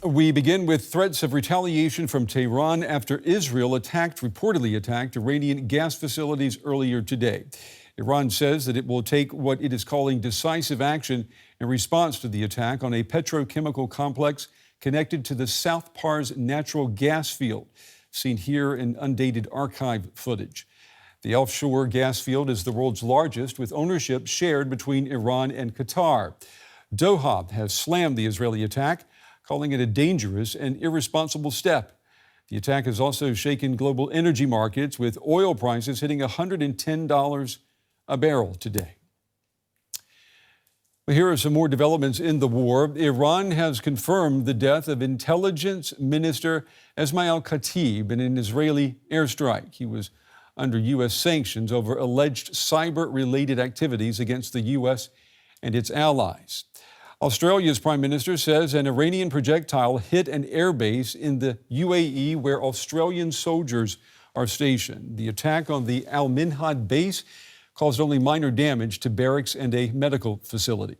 We begin with threats of retaliation from Tehran after Israel reportedly attacked Iranian gas facilities earlier today. Iran says that it will take what it is calling decisive action in response to the attack on a petrochemical complex connected to the South Pars natural gas field, seen here in undated archive footage. The offshore gas field is the world's largest, with ownership shared between Iran and Qatar. Doha has slammed the Israeli attack, calling it a dangerous and irresponsible step. The attack has also shaken global energy markets, with oil prices hitting $110 a barrel today. Well, here are some more developments in the war. Iran has confirmed the death of Intelligence Minister Esmaeil Khatib in an Israeli airstrike. He was under U.S. sanctions over alleged cyber-related activities against the U.S. and its allies. Australia's Prime Minister says an Iranian projectile hit an airbase in the UAE where Australian soldiers are stationed. The attack on the Minhad base caused only minor damage to barracks and a medical facility.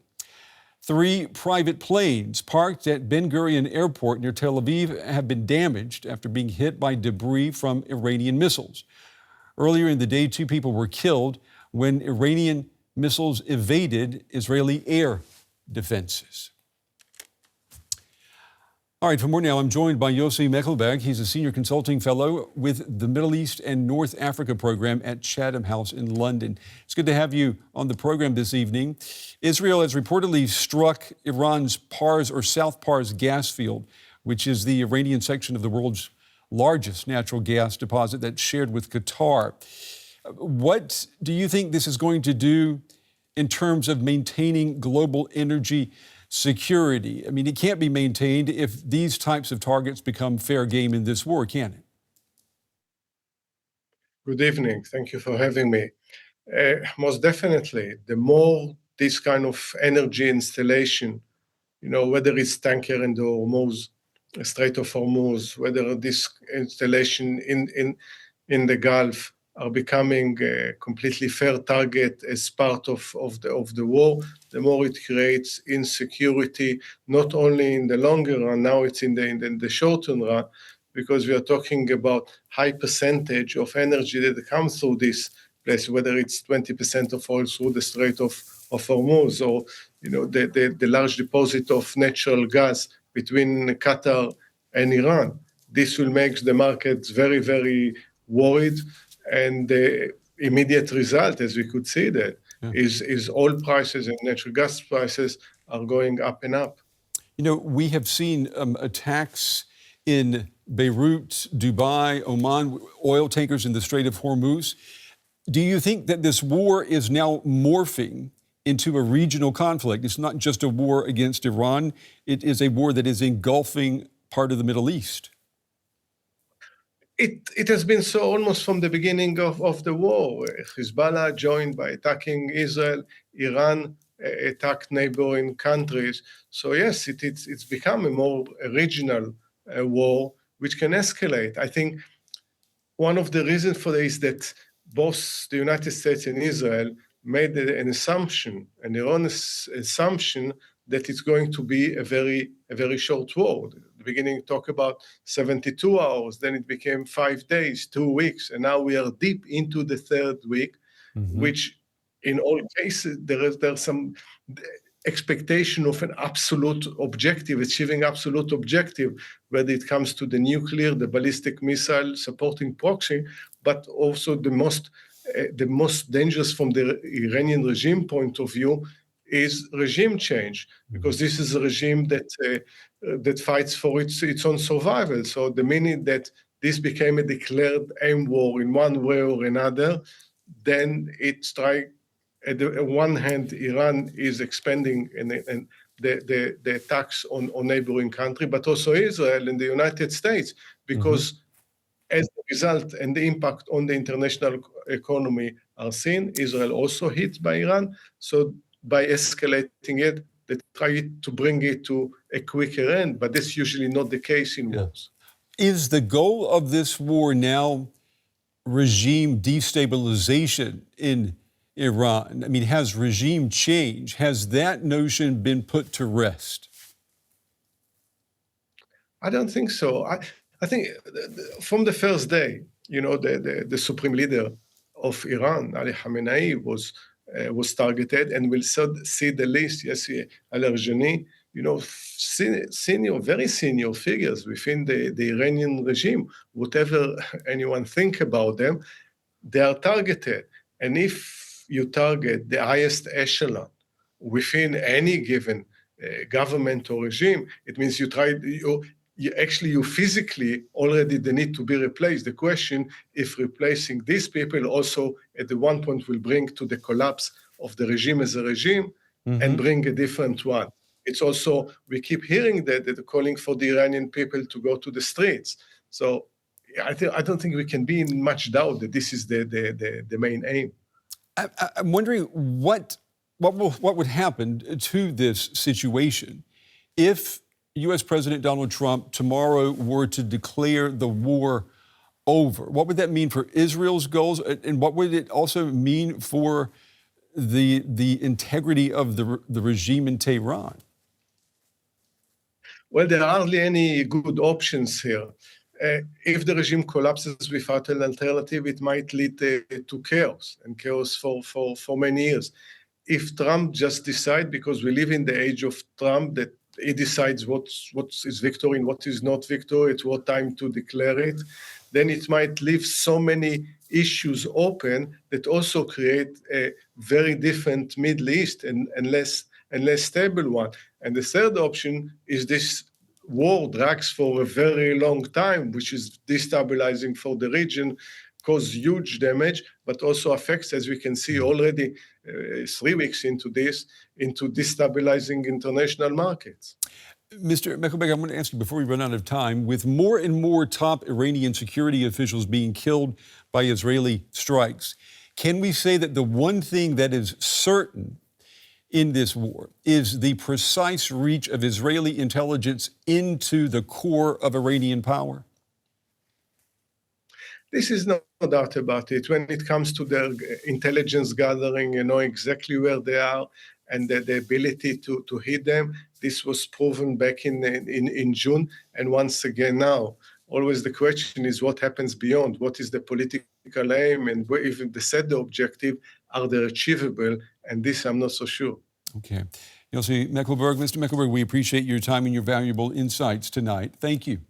3 private planes parked at Ben Gurion Airport near Tel Aviv have been damaged after being hit by debris from Iranian missiles. Earlier in the day, 2 people were killed when Iranian missiles evaded Israeli air defenses. All right, for more now, I'm joined by Yossi Mekelberg. He's a senior consulting fellow with the Middle East and North Africa program at Chatham House in London. It's good to have you on the program this evening. Israel has reportedly struck Iran's Pars or South Pars gas field, which is the Iranian section of the world's largest natural gas deposit that's shared with Qatar. What do you think this is going to do in terms of maintaining global energy security? I mean, it can't be maintained if these types of targets become fair game in this war, can it? Good evening. Thank you for having me. Most definitely, the more this kind of energy installation, whether it's tanker in the Hormuz, Strait of Hormuz, whether this installation in the Gulf are becoming a completely fair target as part of the war, the more it creates insecurity, not only in the longer run, now it's in the shorter run, because we are talking about high percentage of energy that comes through this place, whether it's 20% of oil through the Strait of Hormuz, or the large deposit of natural gas between Qatar and Iran. This will make the markets very, very worried. And the immediate result, as we could see that, is oil prices and natural gas prices are going up and up. We have seen attacks in Beirut, Dubai, Oman, oil tankers in the Strait of Hormuz. Do you think that this war is now morphing into a regional conflict? It's not just a war against Iran. It is a war that is engulfing part of the Middle East. It has been so almost from the beginning of the war. Hezbollah joined by attacking Israel, Iran attacked neighboring countries. So yes, it's become a more regional war, which can escalate. I think one of the reasons for this is that both the United States and Israel made an assumption, an erroneous assumption, that it's going to be a very short war. At the beginning, talk about 72 hours, then it became 5 days, 2 weeks, and now we are deep into the 3rd week, which in all cases, there's some expectation of an absolute objective, achieving absolute objective, whether it comes to the nuclear, the ballistic missile supporting proxy, but also the most dangerous from the Iranian regime point of view is regime change, because this is a regime that fights for its own survival. So the minute that this became a declared aim war in one way or another, then it strikes. At the one hand, Iran is expanding and the attacks on neighboring country, but also Israel and the United States, because as a result and the impact on the international economy are seen, Israel also hit by Iran. So by escalating it, they try to bring it to a quicker end, but that's usually not the case in wars. Is the goal of this war now regime destabilization in Iran? I mean, has regime change? Has that notion been put to rest? I don't think so. I think from the first day, the supreme leader of Iran, Ali Khamenei, was targeted, and we'll see the list. Yossi Al-Arjani, very senior figures within the Iranian regime. Whatever anyone think about them, they are targeted. And if you target the highest echelon within any given government or regime, it means you physically already they need to be replaced. The question if replacing these people also at the one point will bring to the collapse of the regime as a regime and bring a different one. It's also, we keep hearing that they're calling for the Iranian people to go to the streets. So I don't think we can be in much doubt that this is the main aim. I'm wondering what would happen to this situation if U.S. President Donald Trump tomorrow were to declare the war over. What would that mean for Israel's goals, and what would it also mean for the integrity of the regime in Tehran? Well, there are hardly any good options here. If the regime collapses without an alternative, it might lead to chaos, and chaos for many years. If Trump just decides, because we live in the age of Trump, that he decides what is victory and what is not victory, at what time to declare it, then it might leave so many issues open that also create a very different Middle East and less stable one. And the third option is this war drags for a very long time, which is destabilizing for the region, cause huge damage, but also affects, as we can see already 3 weeks into destabilizing international markets. Mr. Mekelberg, I want to ask you before we run out of time, with more and more top Iranian security officials being killed by Israeli strikes, can we say that the one thing that is certain in this war is the precise reach of Israeli intelligence into the core of Iranian power? This is no doubt about it. When it comes to their intelligence gathering, you know exactly where they are and the ability to hit them. This was proven back in June. And once again now, always the question is what happens beyond? What is the political aim? And if they set the objective, are they achievable? And this I'm not so sure. Okay. Yossi Mekelberg, Mr. Mekelberg, we appreciate your time and your valuable insights tonight. Thank you.